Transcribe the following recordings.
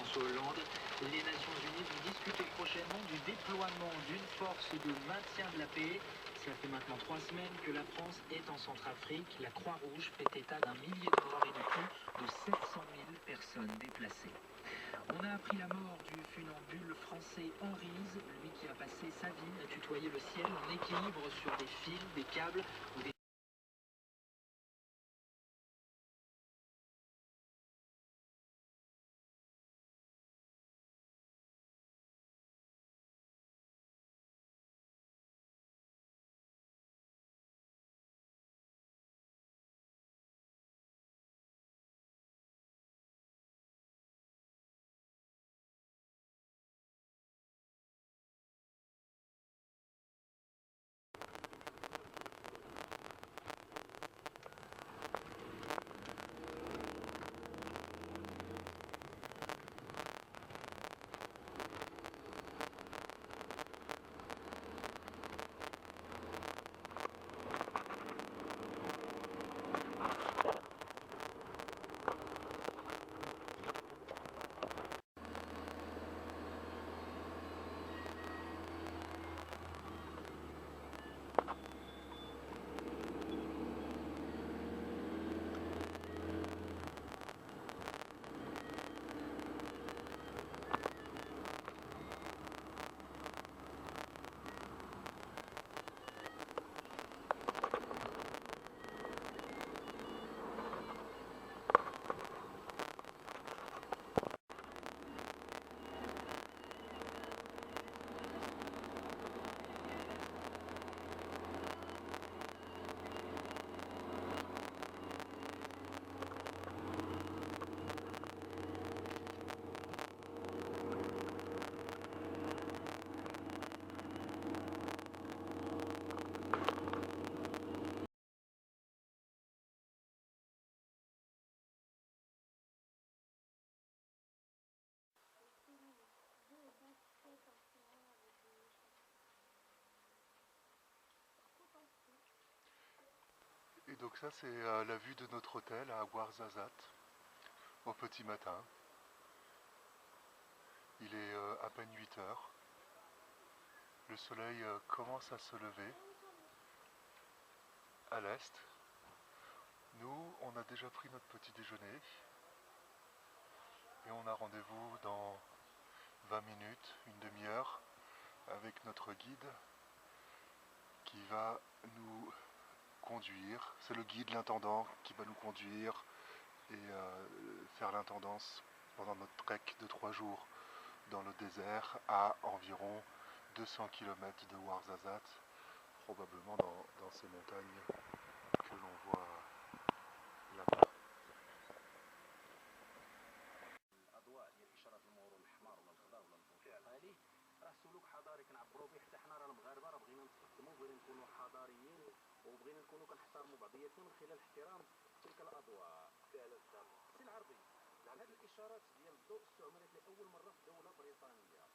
François Hollande. Les Nations Unies vont discuter prochainement du déploiement d'une force de maintien de la paix. Ça fait maintenant 3 semaines que la France est en Centrafrique. La Croix-Rouge fait état d'un millier de morts et de plus de 700 000 personnes déplacées. On a appris la mort du funambule français Henryse, lui qui a passé sa vie à tutoyer le ciel en équilibre sur des fils, des câbles ou des... Et donc ça c'est la vue de notre hôtel à Ouarzazate au petit matin. Il est à peine 8 heures. Le soleil commence à se lever à l'est. Nous, on a déjà pris notre petit déjeuner et on a rendez-vous dans 20 minutes, une demi-heure avec notre guide qui va nous conduire. C'est le guide, l'intendant qui va nous conduire et faire l'intendance pendant notre trek de 3 jours dans le désert à environ 200 km de Ouarzazate, probablement dans ces montagnes que l'on voit là-bas. سلوك حضاري كنعبروا به حتى حنا راه المغاربه راه بغينا نتقدموا بغينا نكونوا حضاريين وبغينا نكونوا كنحترموا بعضياتنا من خلال احترام تلك الاضواء. فعلا السي العربي هذه الاشارات ديال الضوء استعملت لاول مره في دوله بريطانيه.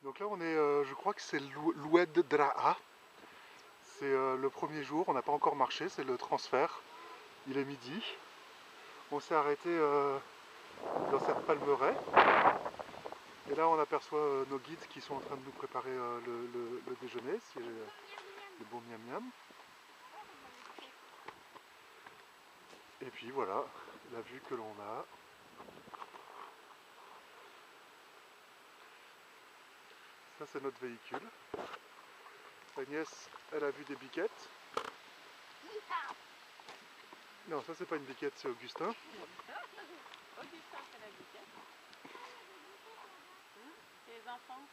Donc là on est, je crois que c'est l'Oued Dra'a. C'est le premier jour, on n'a pas encore marché, c'est le transfert. Il est midi. On s'est arrêté dans cette palmeraie. Et là on aperçoit nos guides qui sont en train de nous préparer le déjeuner, c'est le bon miam miam. Et puis voilà, la vue que l'on a. Ça c'est notre véhicule. Agnès, elle a vu des biquettes. Non, ça c'est pas une biquette, c'est Augustin. Augustin fait la biquette. Les enfants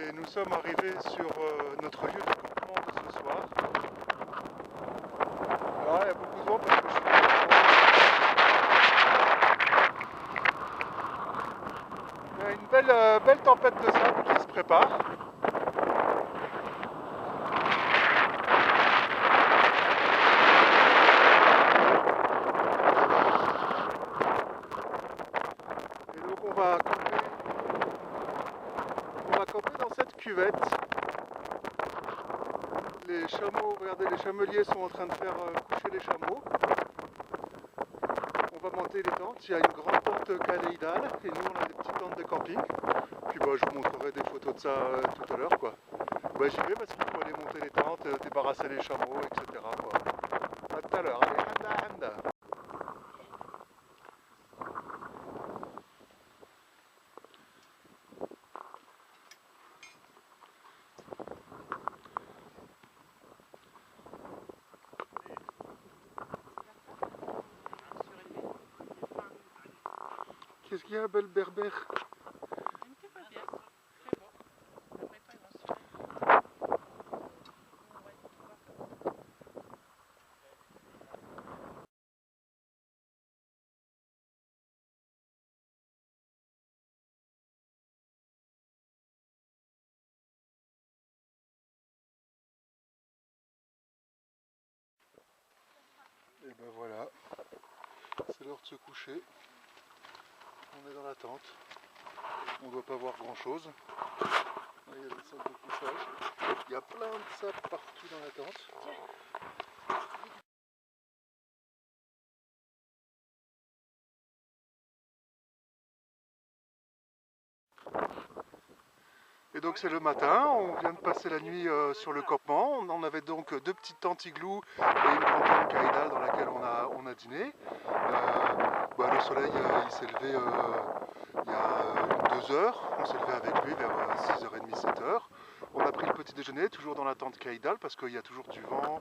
Et nous sommes arrivés sur notre lieu de campement de ce soir. Alors il y a beaucoup de vent parce que je suis il y a une belle tempête de sable qui se prépare. Et donc on va camper dans cette cuvette. Les chameaux, regardez, les chameliers sont en train de faire coucher les chameaux. On va monter les tentes, il y a une grande tente caléidale et nous on a des petites tentes de camping. Puis bah, je vous montrerai des photos de ça tout à l'heure quoi. Bah, j'y vais parce qu'il faut aller monter les tentes, débarrasser les chameaux, etc. Quoi. À tout à l'heure, allez, handa handa. Qu'est-ce qu'il y a, belle berbère? Un petit peu bien. C'est bon. Après pas, ils vont se faire. Et ben voilà, c'est l'heure de se coucher. On est dans la tente. On ne doit pas voir grand chose. Il y a des salles de couchage. Il y a plein de sable partout dans la tente. Et donc c'est le matin, on vient de passer la nuit sur le campement. On avait donc deux petites tentes igloo et une grande tente caïdale dans laquelle on a dîné. Le soleil il s'est levé il y a 2 heures. On s'est levé avec lui vers 6h30, 7h. On a pris le petit déjeuner toujours dans la tente caïdale parce qu'il y a toujours du vent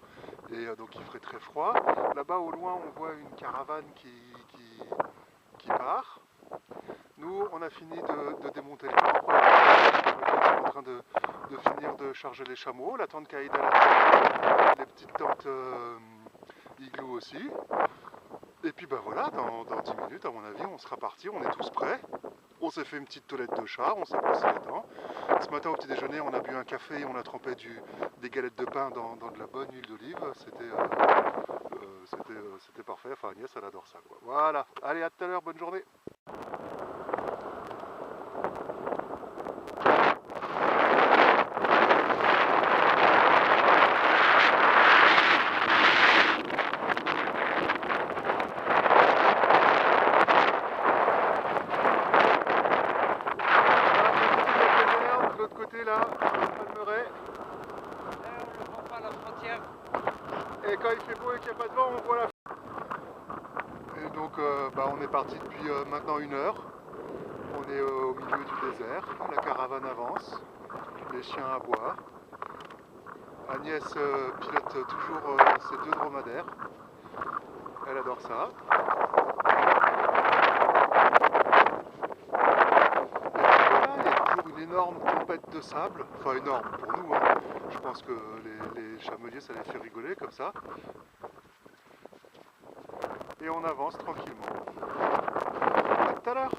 et donc il ferait très froid. Là-bas au loin on voit une caravane qui part. Nous, on a fini de démonter le camp. On est en train de finir de charger les chameaux. La tente caïdale, les petites tentes igloo aussi. Et puis ben voilà, dans 10 minutes, à mon avis, on sera parti, on est tous prêts. On s'est fait une petite toilette de chat, on s'est brossé les dents. Ce matin au petit déjeuner, on a bu un café et on a trempé des galettes de pain dans de la bonne huile d'olive. C'était parfait. Enfin, Agnès, elle adore ça, quoi. Voilà. Allez, à tout à l'heure, bonne journée. De l'autre côté, là, Palmeraie. On ne voit pas la frontière. Et quand il fait beau et qu'il n'y a pas de vent, on voit la... Et donc on est parti depuis maintenant 1 heure. On est au milieu du désert, la caravane avance, les chiens aboient. Agnès pilote toujours ses 2 dromadaires. Elle adore ça. Et voilà, il y a toujours une énorme tempête de sable. Enfin énorme pour nous, hein. Je pense que les chameliers ça les fait rigoler comme ça. Et on avance tranquillement. À tout à l'heure.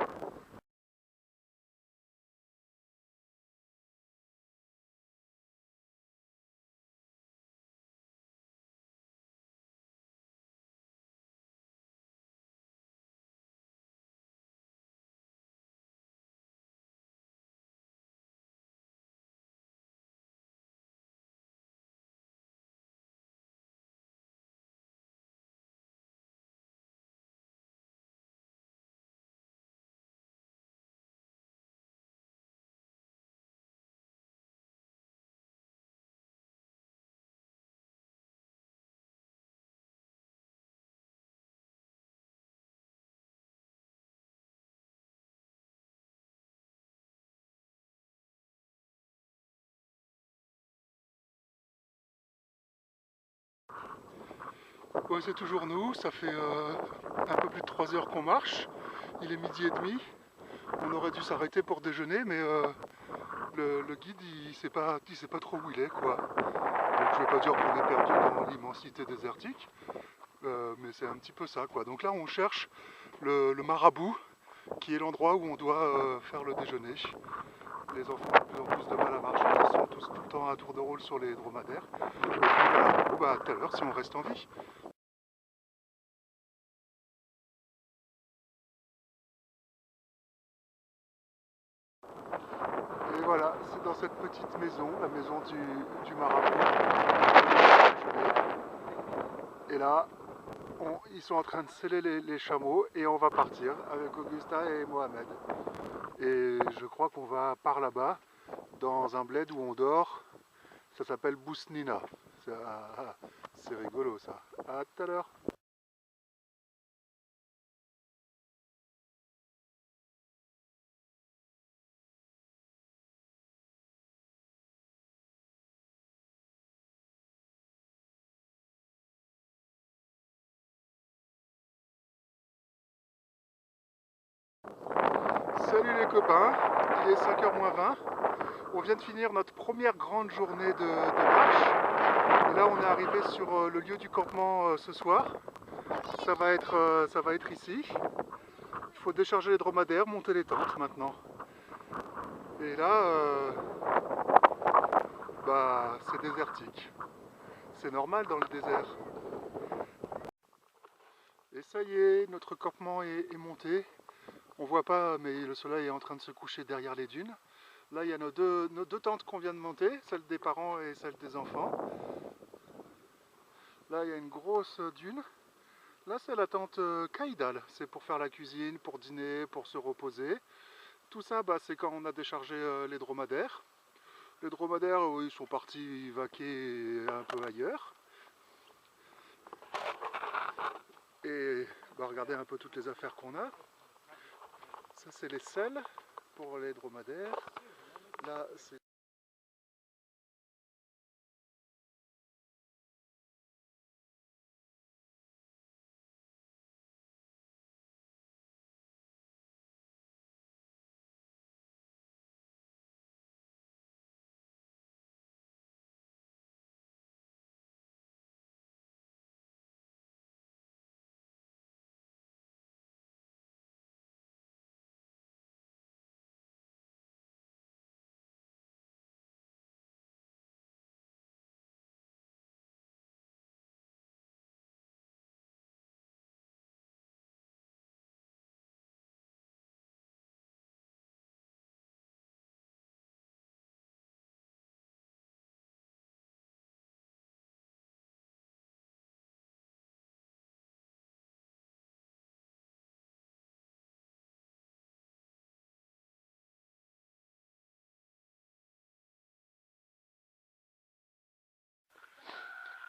Ouais, c'est toujours nous, ça fait un peu plus de 3 heures qu'on marche. Il est 12h30. On aurait dû s'arrêter pour déjeuner, mais le guide il sait pas trop où il est quoi. Donc je vais pas dire qu'on est perdu dans l'immensité désertique, mais c'est un petit peu ça quoi. Donc là on cherche le marabout qui est l'endroit où on doit faire le déjeuner. Les enfants ont de plus en plus de mal à marcher, ils sont tous tout le temps à tour de rôle sur les dromadaires. Et puis voilà, bon, bah, à tout à l'heure si on reste en vie. Et voilà, c'est dans cette petite maison, la maison du marabout. Et là, ils sont en train de sceller les chameaux et on va partir avec Augusta et Mohamed. Et je crois qu'on va par là-bas, dans un bled où on dort. Ça s'appelle Bousnina. C'est rigolo ça. À tout à l'heure. Salut les copains, il est 5h moins 20. On vient de finir notre première grande journée de marche. Et là on est arrivé sur le lieu du campement ce soir. Ça va être ici. Il faut décharger les dromadaires, monter les tentes maintenant. Et là, bah, c'est désertique. C'est normal dans le désert. Et ça y est, notre campement est monté. On voit pas, mais le soleil est en train de se coucher derrière les dunes. Là, il y a nos deux tentes qu'on vient de monter, celle des parents et celle des enfants. Là, il y a une grosse dune. Là, c'est la tente Kaïdal. C'est pour faire la cuisine, pour dîner, pour se reposer. Tout ça, bah, c'est quand on a déchargé les dromadaires. Les dromadaires, ils sont partis vaquer un peu ailleurs. Et bah, regardez un peu toutes les affaires qu'on a. Ça, c'est les selles pour les dromadaires. Là, c'est...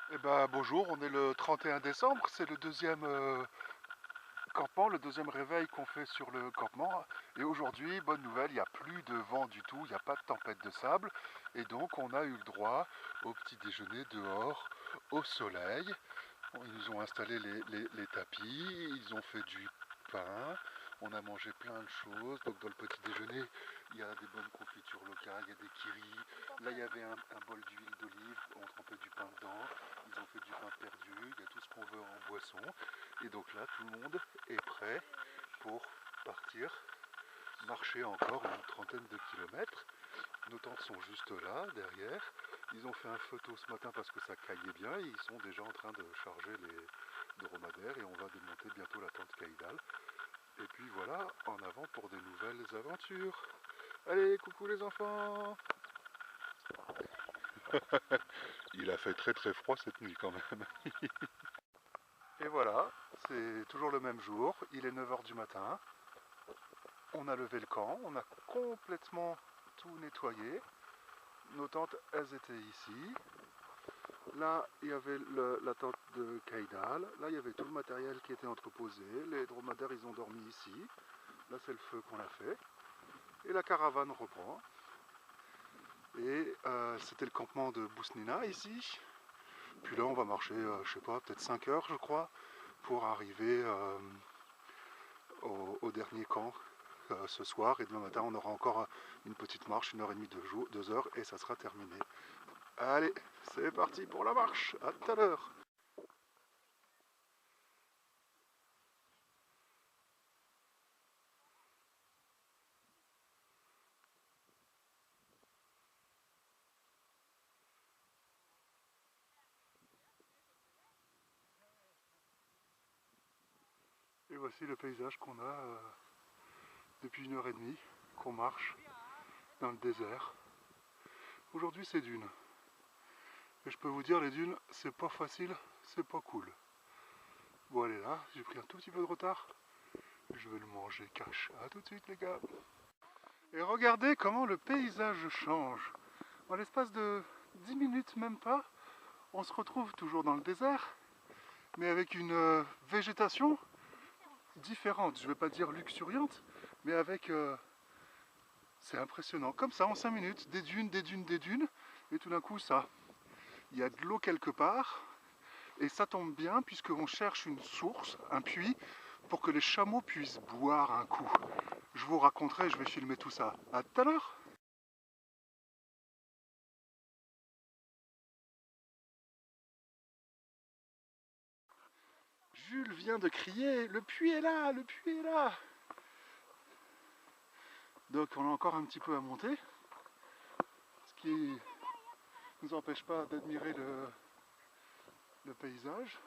Eh ben, bonjour, on est le 31 décembre, c'est le deuxième campement, le deuxième réveil qu'on fait sur le campement. Et aujourd'hui, bonne nouvelle, il n'y a plus de vent du tout, il n'y a pas de tempête de sable. Et donc on a eu le droit au petit déjeuner dehors, au soleil. Ils nous ont installé les tapis, ils ont fait du pain, on a mangé plein de choses. Donc dans le petit déjeuner, il y a des bonnes confitures locales, il y a des kiris. Là il y avait un bol d'huile d'olive, on trempait du pain dedans. Ils ont fait du pain perdu, il y a tout ce qu'on veut en boisson. Et donc là tout le monde est prêt pour partir marcher encore une trentaine de kilomètres. Nos tentes sont juste là, derrière. Ils ont fait un feu tôt ce matin parce que ça caillait bien et ils sont déjà en train de charger les dromadaires et on va démonter bientôt la tente Kaïdal. Et puis voilà, en avant pour des nouvelles aventures. Allez, coucou les enfants. Il a fait très très froid cette nuit quand même. Et voilà, c'est toujours le même jour, il est 9h du matin. On a levé le camp, on a complètement tout nettoyé. Nos tentes, elles étaient ici. Là, il y avait la tente de Kaïdal. Là, il y avait tout le matériel qui était entreposé. Les dromadaires, ils ont dormi ici. Là, c'est le feu qu'on a fait. Et la caravane reprend. Et c'était le campement de Bousnina ici. Puis là, on va marcher, je sais pas, peut-être 5 heures, je crois, pour arriver au dernier camp ce soir, et demain matin on aura encore une petite marche, 1h30, 2 heures, et ça sera terminé. Allez, c'est parti pour la marche, à tout à l'heure. Et voici le paysage qu'on a depuis 1h30, qu'on marche dans le désert. Aujourd'hui c'est dunes. Et je peux vous dire, les dunes, c'est pas facile, c'est pas cool. Bon, elle est là, j'ai pris un tout petit peu de retard. Je vais le manger cash. A tout de suite les gars. Et regardez comment le paysage change. En l'espace de 10 minutes, même pas, on se retrouve toujours dans le désert, mais avec une végétation différente. Je ne vais pas dire luxuriante, mais avec... c'est impressionnant. Comme ça, en 5 minutes, des dunes, des dunes, des dunes, et tout d'un coup, ça. Il y a de l'eau quelque part, et ça tombe bien puisqu'on cherche une source, un puits, pour que les chameaux puissent boire un coup. Je vous raconterai, je vais filmer tout ça. À tout à l'heure. Jules vient de crier, le puits est là, le puits est là. Donc on a encore un petit peu à monter, ce qui ne nous empêche pas d'admirer le paysage.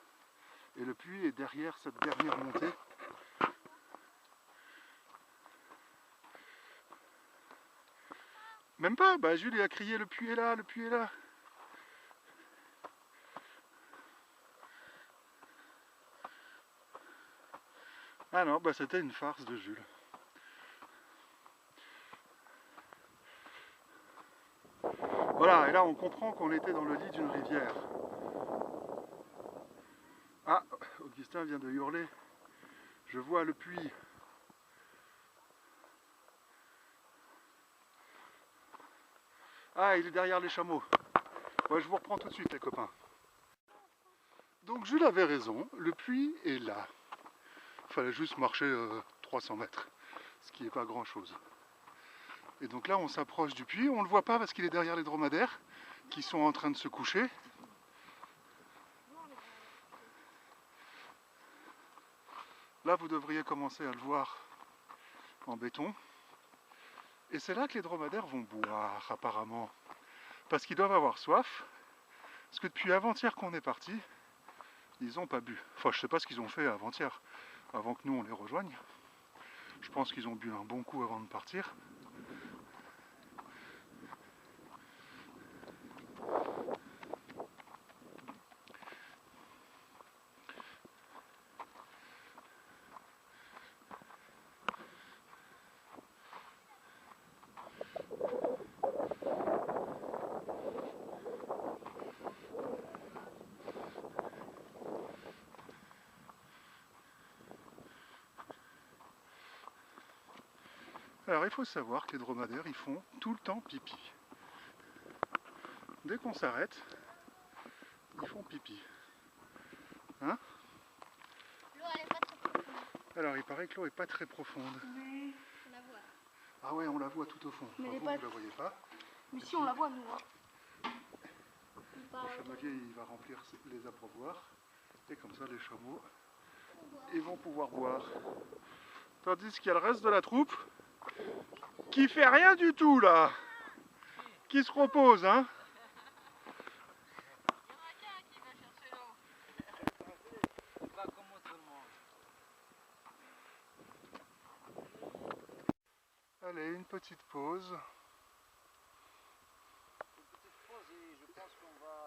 Et le puits est derrière cette dernière montée. Même pas, bah Jules il a crié le puits est là, le puits est là. Ah non, bah c'était une farce de Jules. Voilà, et là on comprend qu'on était dans le lit d'une rivière. Ah, Augustin vient de hurler. Je vois le puits. Ah, il est derrière les chameaux. Ouais, je vous reprends tout de suite les copains. Donc Jules avait raison, le puits est là. Il fallait juste marcher 300 mètres, ce qui n'est pas grand chose. Et donc là on s'approche du puits, on ne le voit pas parce qu'il est derrière les dromadaires qui sont en train de se coucher. Là vous devriez commencer à le voir en béton. Et c'est là que les dromadaires vont boire apparemment. Parce qu'ils doivent avoir soif. Parce que depuis avant-hier qu'on est parti, ils n'ont pas bu. Enfin je sais pas ce qu'ils ont fait avant-hier, avant que nous on les rejoigne. Je pense qu'ils ont bu un bon coup avant de partir. Alors il faut savoir que les dromadaires ils font tout le temps pipi. Dès qu'on s'arrête, ils font pipi. Hein? L'eau elle est pas très profonde. Alors il paraît que l'eau est pas très profonde. Mais on la voit. Ah ouais, on la voit tout au fond. Mais Enfin, elle est vous, pas- vous la voyez pas. Mais si on la voit nous. Hein. Le chamelier il va remplir les abreuvoirs. Et comme ça les chameaux ils vont pouvoir boire. Tandis qu'il y a le reste de la troupe qui fait rien du tout là. Qui se repose hein. Il y en a qu'un qui va chercher l'eau. Pas comme tout le monde. Allez, une petite pause. Une petite pause et je pense qu'on va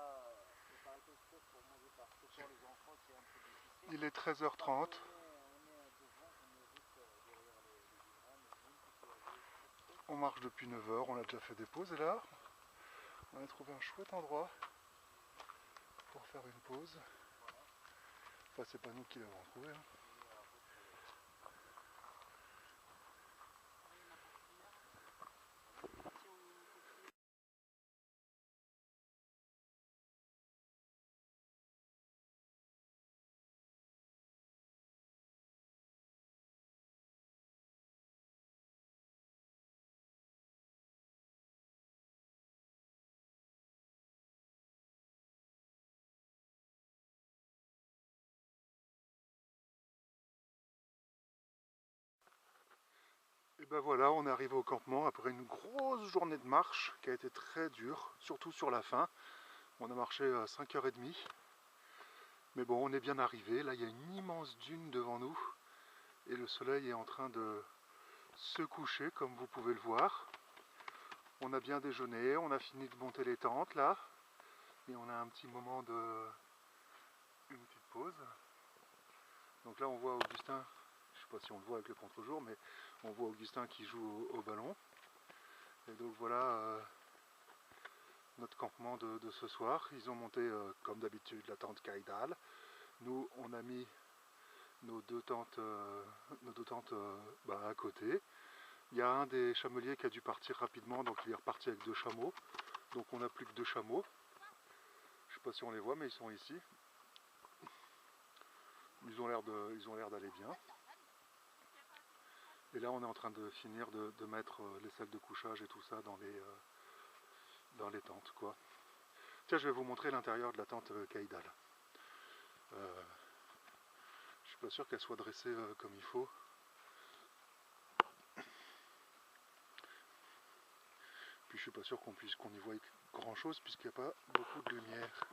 préparer quelque chose pour manger parce que pour les enfants c'est un peu difficile. Il est 13h30. On marche depuis 9h, on a déjà fait des pauses et là, on a trouvé un chouette endroit pour faire une pause. Enfin, c'est pas nous qui l'avons trouvé. Hein. Et ben voilà, on est arrivé au campement après une grosse journée de marche qui a été très dure, surtout sur la fin. On a marché 5h30. Mais bon, on est bien arrivé. Là, il y a une immense dune devant nous. Et le soleil est en train de se coucher, comme vous pouvez le voir. On a bien déjeuné, on a fini de monter les tentes là. Et on a un petit moment de... une petite pause. Donc là, on voit Augustin, je ne sais pas si on le voit avec le contre-jour, mais on voit Augustin qui joue au ballon. Et donc voilà notre campement de ce soir. Ils ont monté comme d'habitude la tente Kaidal. Nous on a mis nos deux tentes à côté. Il y a un des chameliers qui a dû partir rapidement, donc il est reparti avec 2 chameaux. Donc on n'a plus que 2 chameaux. Je ne sais pas si on les voit, mais ils sont ici. Ils ont l'air d'aller bien. Et là, on est en train de finir de mettre les sacs de couchage et tout ça dans les tentes, quoi. Tiens, je vais vous montrer l'intérieur de la tente Kaidal. Je suis pas sûr qu'elle soit dressée comme il faut. Puis je suis pas sûr qu'on y voie grand chose puisqu'il n'y a pas beaucoup de lumière.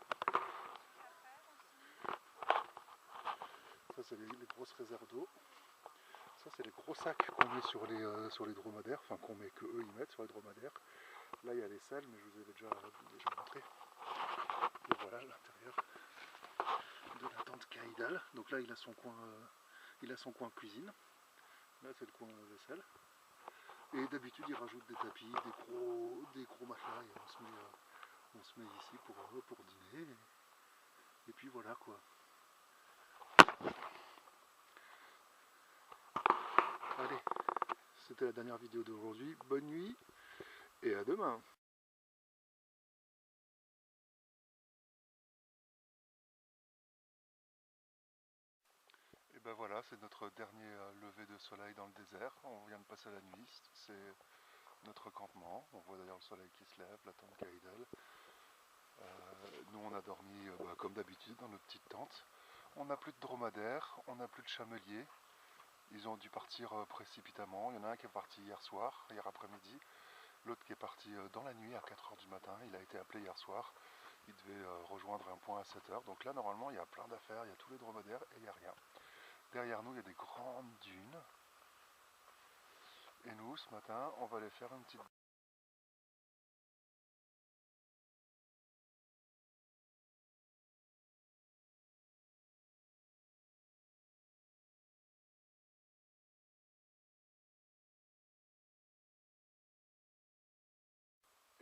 Ça, c'est les grosses réserves d'eau. Ça, c'est les gros sacs qu'on met sur les dromadaires, enfin que eux ils mettent sur les dromadaires. Là, il y a les selles, mais je vous avais déjà montré. Et voilà l'intérieur de la tente Kaidal. Donc là, il a son coin cuisine. Là, c'est le coin vaisselle. Et d'habitude, il rajoute des tapis, des gros matelas, et on se met ici pour dîner. Et puis voilà quoi. Allez, c'était la dernière vidéo d'aujourd'hui. Bonne nuit et à demain. Et ben voilà, c'est notre dernier lever de soleil dans le désert. On vient de passer la nuit, c'est notre campement. On voit d'ailleurs le soleil qui se lève, la tente Kaidal. Nous on a dormi comme d'habitude dans nos petites tentes. On n'a plus de dromadaires, on n'a plus de chameliers. Ils ont dû partir précipitamment. Il y en a un qui est parti hier après-midi. L'autre qui est parti dans la nuit à 4h du matin. Il a été appelé hier soir. Il devait rejoindre un point à 7h. Donc là, normalement, il y a plein d'affaires. Il y a tous les dromadaires et il n'y a rien. Derrière nous, il y a des grandes dunes. Et nous, ce matin, on va aller faire une petite...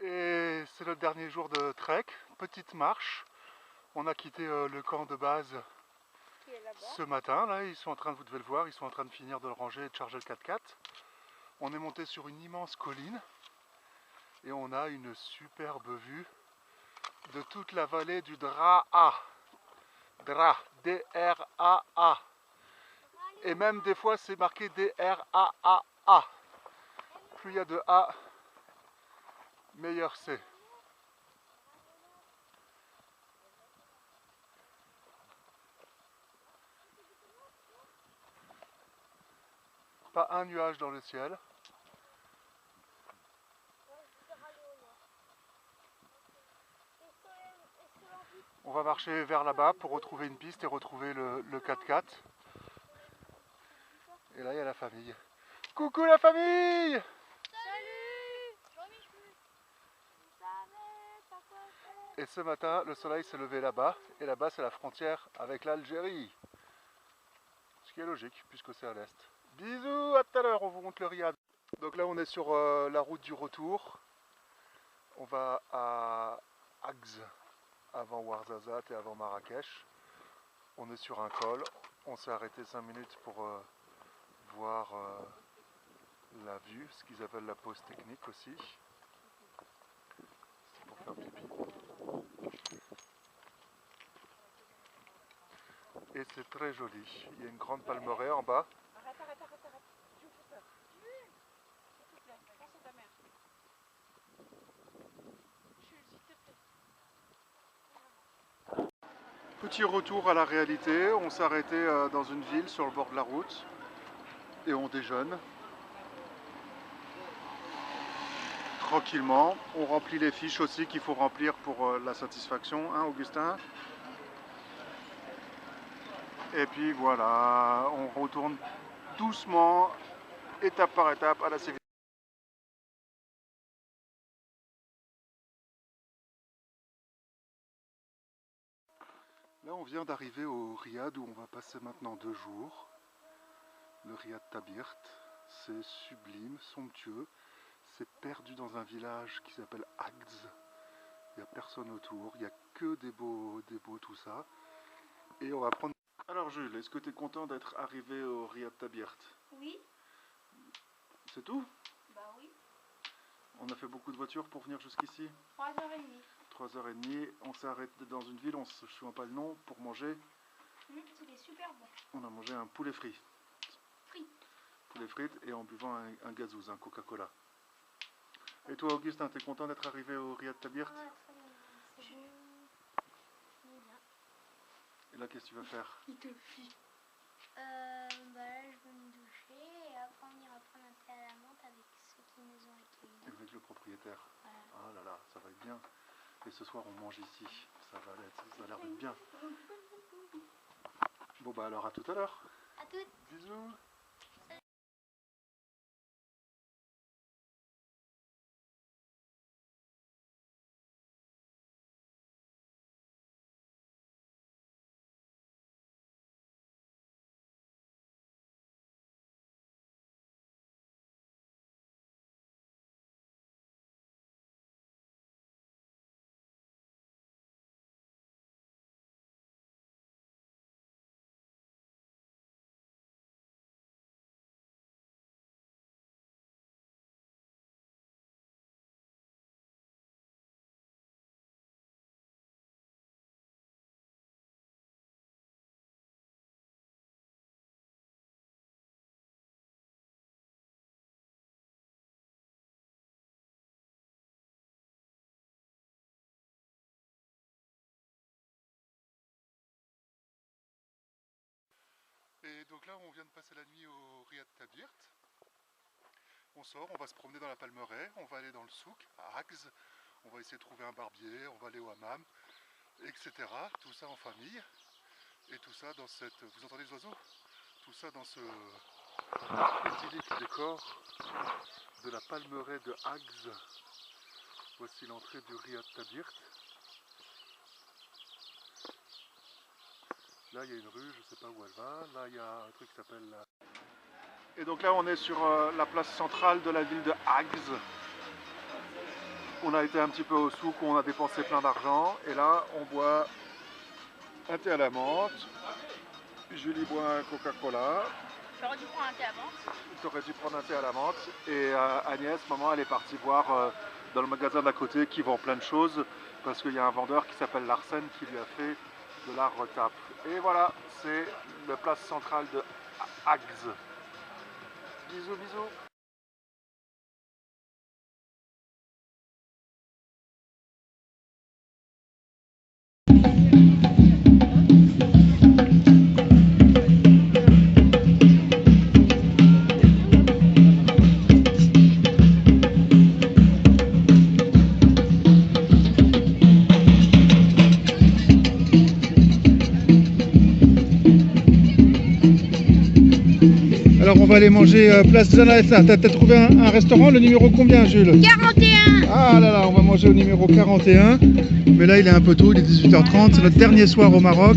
Et c'est le dernier jour de trek, petite marche. On a quitté le camp de base ce matin. Là, ils sont en train, vous devez le voir, ils sont en train de finir de le ranger et de charger le 4x4. On est monté sur une immense colline et on a une superbe vue de toute la vallée du Draa. D-R-A-A. Et même des fois c'est marqué D-R-A-A-A. Plus il y a de A, meilleur c'est. Pas un nuage dans le ciel. On va marcher vers là-bas pour retrouver une piste et retrouver le 4x4. Et là il y a la famille. Coucou la famille! Et ce matin, le soleil s'est levé là-bas, et là-bas c'est la frontière avec l'Algérie. Ce qui est logique, puisque c'est à l'est. Bisous, à tout à l'heure, on vous montre le Riyad. Donc là on est sur la route du retour. On va à Agz, avant Ouarzazate et avant Marrakech. On est sur un col, on s'est arrêté 5 minutes pour voir la vue, ce qu'ils appellent la pause technique aussi. C'est pour faire pipi. Et c'est très joli. Il y a une grande palmeraie en bas. Arrête. Tu me fais peur. S'il te plaît, pense à ta mère. Jules, s'il te plaît. Petit retour à la réalité. On s'est arrêté dans une ville sur le bord de la route. Et on déjeune. tranquillement. On remplit les fiches aussi qu'il faut remplir pour la satisfaction, hein Augustin? Et puis voilà, on retourne doucement, étape par étape, à la civilisation. Là on vient d'arriver au riad où on va passer maintenant 2 jours. Le riad Tabirt, c'est sublime, somptueux. C'est perdu dans un village qui s'appelle Agz. Il n'y a personne autour, il n'y a que des beaux tout ça. Et on va prendre... Alors Jules, est-ce que tu es content d'être arrivé au riad Tabirt? Oui. C'est tout? Bah oui. On a fait beaucoup de voitures pour venir jusqu'ici? 3h30. 3h30, on s'est arrêté dans une ville, je ne me souviens pas le nom, pour manger. C'était super bon. On a mangé un poulet frit. Poulet frites et en buvant un gazouz, un Coca-Cola. Et toi Augustin, t'es content d'être arrivé au riad Tabirt? Ah, très bien. C'est bon. Bien. Et là qu'est-ce que tu vas faire? Il te fiche. Bah là je vais me doucher et après on ira prendre un thé à la menthe avec ceux qui nous ont accueillis. Avec le propriétaire. Voilà. Ah là là, ça va être bien. Et ce soir on mange ici. Ça a l'air d'être bien. Bon bah alors à tout à l'heure. À toutes. Bisous. Et donc là on vient de passer la nuit au riad Tabirt. On sort, on va se promener dans la Palmeraie, on va aller dans le souk à Agz, on va essayer de trouver un barbier, on va aller au hammam, etc. Tout ça en famille. Et tout ça dans cette... Vous entendez les oiseaux? Tout ça dans ce idyllique décor de la Palmeraie de Agz. Voici l'entrée du riad Tabirt. Là il y a une rue, je ne sais pas où elle va. Là il y a un truc qui s'appelle... Et donc là on est sur la place centrale de la ville de Agz. On a été un petit peu au souk où on a dépensé plein d'argent. Et là on boit un thé à la menthe. Julie boit un Coca-Cola. J'aurais dû prendre un thé à la menthe. Tu aurais dû prendre un thé à la menthe. Et Agnès, maman, elle est partie voir dans le magasin d'à côté qui vend plein de choses. Parce qu'il y a un vendeur qui s'appelle Larsen qui lui a fait de la retape. Et voilà, c'est la place centrale de Agz. Bisous, bisous. Alors on va aller manger place Jana Elfna. T'as trouvé un restaurant, le numéro combien Jules? 41. Ah là là, on va manger au numéro 41. Mais là il est un peu tôt, il est 18h30, c'est notre dernier soir au Maroc.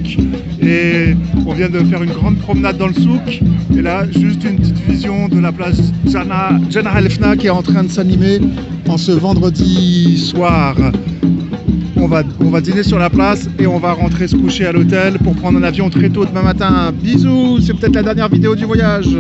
Et on vient de faire une grande promenade dans le souk. Et là, juste une petite vision de la place Jana Elfna qui est en train de s'animer en ce vendredi soir. On va dîner sur la place et on va rentrer se coucher à l'hôtel pour prendre un avion très tôt demain matin. Bisous, c'est peut-être la dernière vidéo du voyage.